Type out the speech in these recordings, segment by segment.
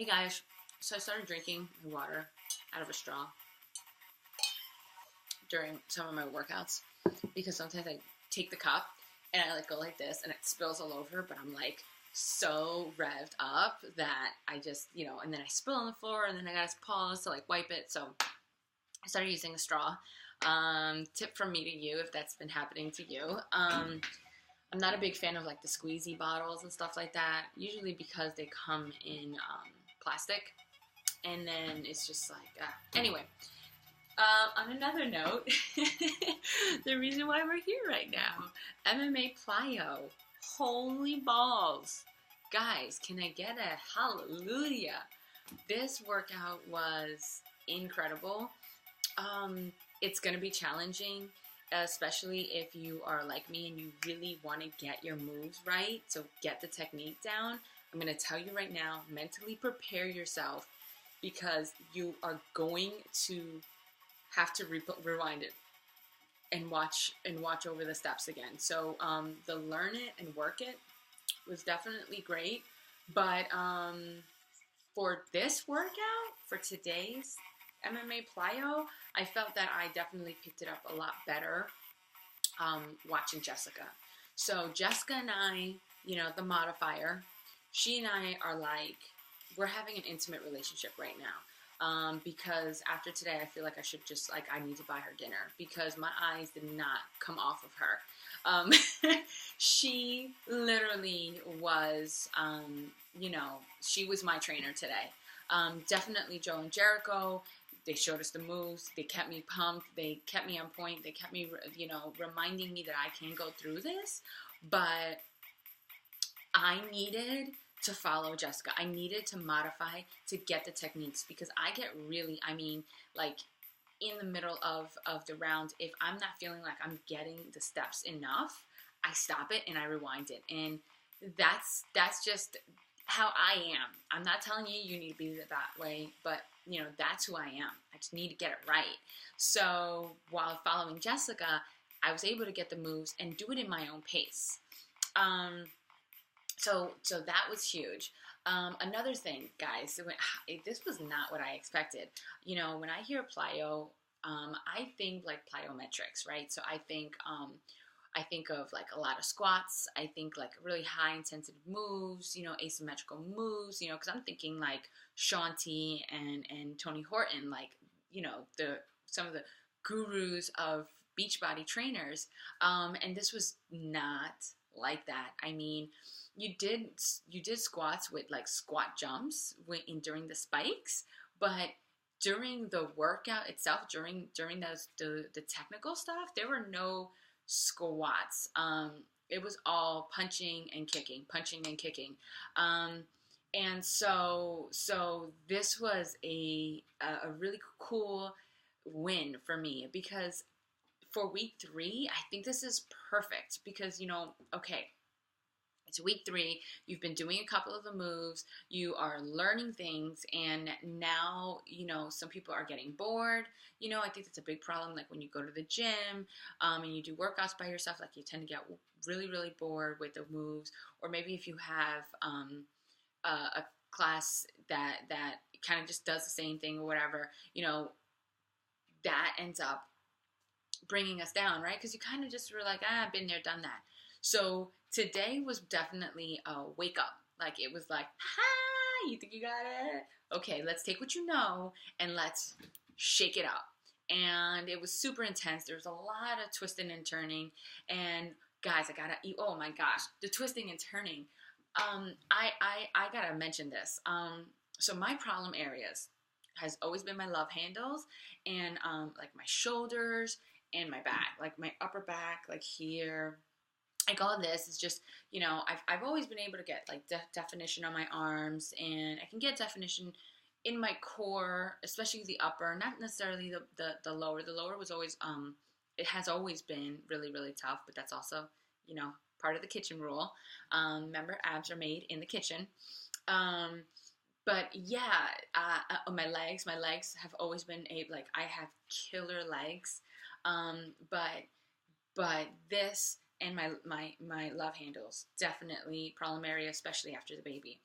Hey guys, so I started drinking water out of a straw during some of my workouts because sometimes I take the cup and I like go like this and it spills all over, but I'm like so revved up that I just, and then I spill on the floor and then I gotta pause to like wipe it. So I started using a straw. Tip from me to you if that's been happening to you. I'm not a big fan of like the squeezy bottles and stuff like that, usually because they come in plastic. And then it's just like, anyway, on another note, the reason why we're here right now, MMA PLYO, holy balls. Guys, can I get a hallelujah? This workout was incredible. It's going to be challenging, especially if you are like me and you really want to get your moves right, so get the technique down. I'm going to tell you right now, mentally prepare yourself, because you are going to have to rewind it and watch over the steps again. So the learn it and work it was definitely great, but for this workout, for today's MMA plyo, I felt that I definitely picked it up a lot better watching Jessica. So Jessica and I, the modifier, she and I are like, we're having an intimate relationship right now, because after today I feel like I should just, like, I need to buy her dinner because my eyes did not come off of her. She literally was, she was my trainer today. Definitely Joe and Jericho, they showed us the moves, they kept me pumped, they kept me on point, they kept me, reminding me that I can go through this, but I needed to follow Jessica. I needed to modify to get the techniques, because I get really, like in the middle of the round, if I'm not feeling like I'm getting the steps enough, I stop it and I rewind it. And that's just how I am. I'm not telling you you need to be that way, but that's who I am. I just need to get it right. So while following Jessica, I was able to get the moves and do it in my own pace. So that was huge. Another thing, guys, this was not what I expected. When I hear plyo, I think like plyometrics, right? So I think of like a lot of squats. I think like really high intensity moves, asymmetrical moves, because I'm thinking like Shaun T and Tony Horton, like, some of the gurus of Beachbody trainers. And this was not like that. You did squats with like squat jumps during the spikes, but during the workout itself, during the technical stuff, there were no squats. It was all punching and kicking. And so this was a really cool win for me, because for week 3, I think this is perfect, because okay, it's week 3. You've been doing a couple of the moves. You are learning things. And now, some people are getting bored. I think that's a big problem. Like when you go to the gym and you do workouts by yourself, like you tend to get really, really bored with the moves. Or maybe if you have a class that kind of just does the same thing or whatever, that ends up bringing us down, right? Because you kind of just were like, I've been there, done that. So today was definitely a wake up. Like it was like, ha, you think you got it? Okay, let's take what you know and let's shake it up. And it was super intense. There was a lot of twisting and turning. And guys, oh my gosh, the twisting and turning. I gotta mention this. So my problem areas has always been my love handles and like my shoulders and my back, like my upper back, like here. Like all of this is just, I've always been able to get like definition on my arms, and I can get definition in my core, especially the upper, not necessarily the lower. The lower was always, it has always been really, really tough, but that's also, part of the kitchen rule. Remember, abs are made in the kitchen. But yeah, my legs have always been like, I have killer legs. But this and my love handles, definitely problem area, especially after the baby.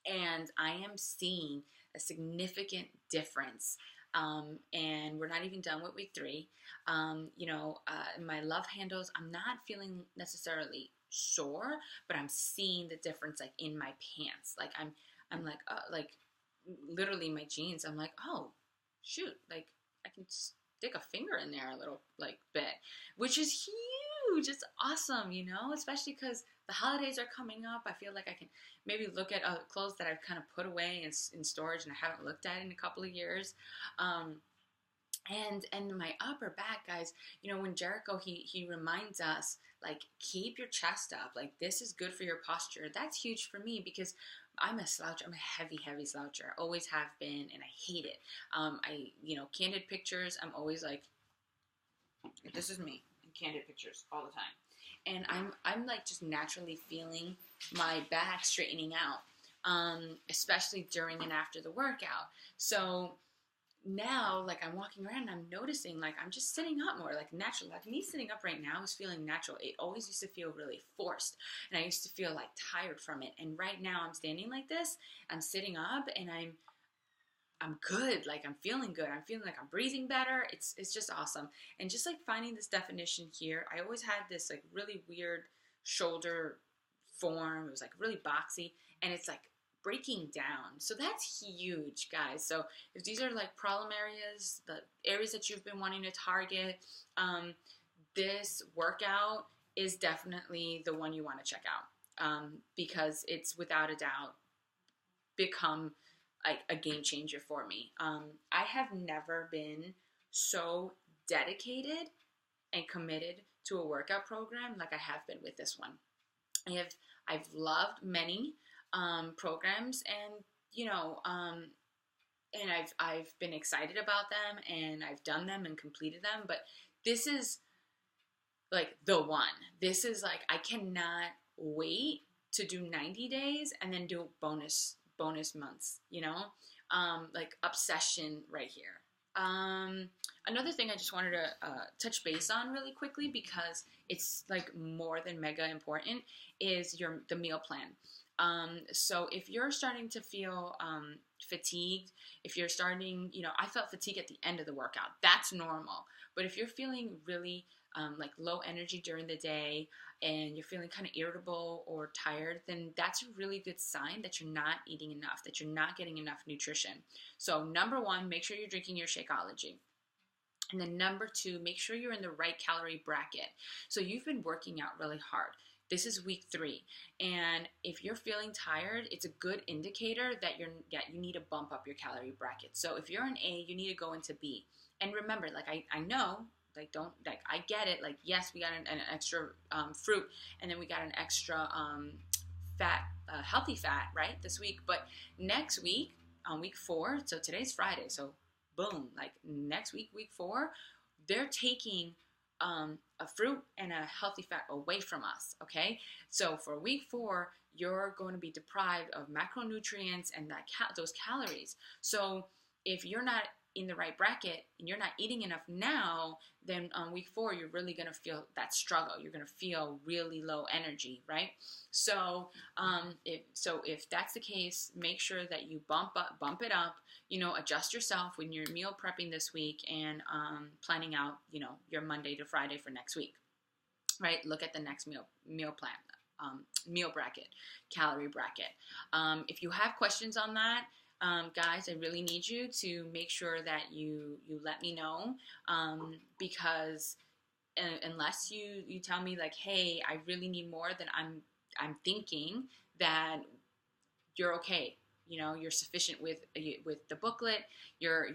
And I am seeing a significant difference. And we're not even done with week 3. My love handles, I'm not feeling necessarily sore, but I'm seeing the difference like in my pants. Like I'm like literally my jeans. I'm like, oh shoot, like I can stick a finger in there a little like bit, which is huge. It's awesome, especially because the holidays are coming up. I feel like I can maybe look at clothes that I've kind of put away in storage and I haven't looked at in a couple of years. And my upper back, guys, when Jericho, he reminds us, like, keep your chest up. Like, this is good for your posture. That's huge for me because I'm a sloucher. I'm a heavy, heavy sloucher. Always have been, and I hate it. Candid pictures, I'm always like, this is me in candid pictures all the time. And I'm like just naturally feeling my back straightening out, especially during and after the workout. So now, like, I'm walking around and I'm noticing, like, I'm just sitting up more, like, naturally. Like, me sitting up right now is feeling natural. It always used to feel really forced, and I used to feel, like, tired from it. And right now, I'm standing like this, I'm sitting up, and I'm good. Like, I'm feeling good. I'm feeling like I'm breathing better. It's just awesome. And just, like, finding this definition here, I always had this, like, really weird shoulder form. It was, like, really boxy, and it's, like, breaking down. So that's huge, guys. So if these are like problem areas, the areas that you've been wanting to target, this workout is definitely the one you want to check out, because it's without a doubt become like a game changer for me. I have never been so dedicated and committed to a workout program like I have been with this one. I've loved many programs, and and I've been excited about them, and I've done them and completed them, but this is like the one. This is like, I cannot wait to do 90 days and then do bonus months, like obsession right here. Another thing I just wanted to touch base on really quickly, because it's like more than mega important, is the meal plan. So if you're starting to feel fatigued, if you're starting, I felt fatigue at the end of the workout. That's normal. But if you're feeling really like low energy during the day, and you're feeling kind of irritable or tired, then that's a really good sign that you're not eating enough, that you're not getting enough nutrition. So number 1, make sure you're drinking your Shakeology. And then number 2, make sure you're in the right calorie bracket. So you've been working out really hard. This is week 3. And if you're feeling tired, it's a good indicator that you need to bump up your calorie bracket. So if you're in A, you need to go into B. And remember, like I know, like I get it. Like, yes, we got an extra fruit, and then we got an extra fat, healthy fat, right, this week. But next week, on week 4, so today's Friday, so boom, like next week, week 4, they're taking a fruit and a healthy fat away from us, okay? So for week 4, you're going to be deprived of macronutrients and those calories. So if you're not in the right bracket and you're not eating enough now, then on week 4, you're really going to feel that struggle. You're going to feel really low energy, right? So if that's the case, make sure that you bump it up, adjust yourself when you're meal prepping this week and planning out, your Monday to Friday for next week, right? Look at the next meal plan, meal bracket, calorie bracket. If you have questions on that, guys, I really need you to make sure that you let me know, because unless you tell me like, hey, I really need more, then I'm thinking that you're okay. You're sufficient with the booklet. You're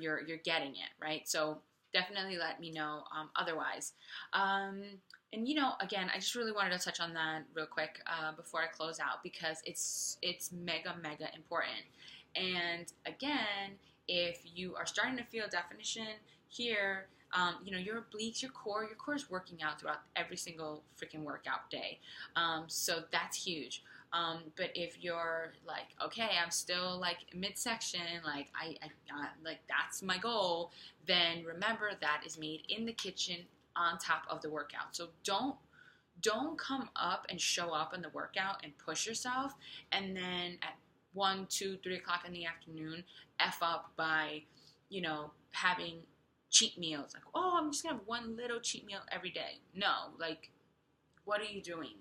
getting it, right? So definitely let me know otherwise. And again, I just really wanted to touch on that real quick before I close out, because it's mega important. And again, if you are starting to feel definition here, your obliques, your core is working out throughout every single freaking workout day. So that's huge. But if you're like, okay, I'm still like midsection, like I like that's my goal, then remember that is made in the kitchen on top of the workout. So don't come up and show up in the workout and push yourself, and then at 1, 2, 3 o'clock in the afternoon F up by, having cheat meals. Like, oh, I'm just going to have one little cheat meal every day. No, like, what are you doing,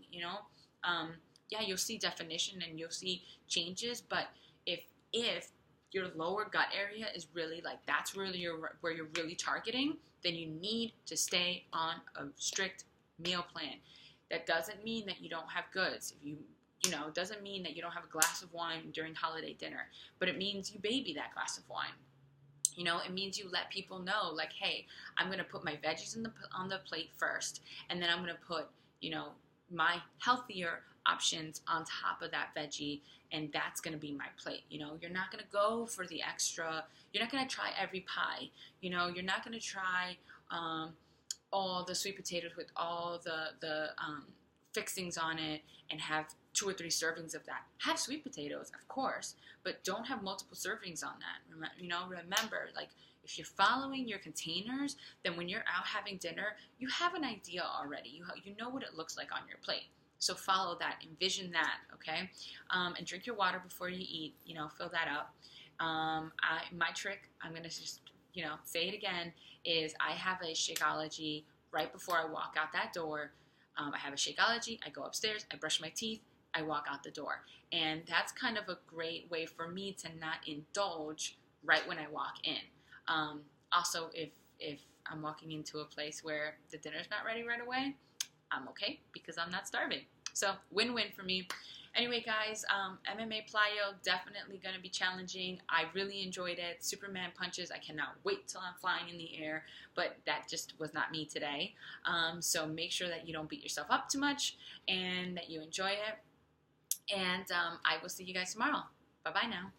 Yeah, you'll see definition and you'll see changes, but if your lower gut area is really like that's really where you're really targeting, then you need to stay on a strict meal plan. That doesn't mean that you don't have goods. If it doesn't mean that you don't have a glass of wine during holiday dinner, but it means you baby that glass of wine. It means you let people know, like, hey, I'm going to put my veggies on the plate first, and then I'm going to put, my healthier options on top of that veggie, and that's going to be my plate. You're not going to go for the extra. You're not going to try every pie. You're not going to try all the sweet potatoes with all the fixings on it and have 2 or 3 servings of that. Have sweet potatoes, of course, but don't have multiple servings on that. Remember, like, if you're following your containers, then when you're out having dinner, you have an idea already. You know what it looks like on your plate. So follow that, envision that, okay? And drink your water before you eat. Fill that up. My trick, I'm gonna just say it again, is I have a Shakeology right before I walk out that door. I have a Shakeology. I go upstairs. I brush my teeth. I walk out the door. And that's kind of a great way for me to not indulge right when I walk in. Also, if I'm walking into a place where the dinner's not ready right away, I'm okay because I'm not starving. So win-win for me. Anyway, guys, MMA PLYO, definitely going to be challenging. I really enjoyed it. Superman punches. I cannot wait till I'm flying in the air, but that just was not me today. So make sure that you don't beat yourself up too much and that you enjoy it. And I will see you guys tomorrow. Bye-bye now.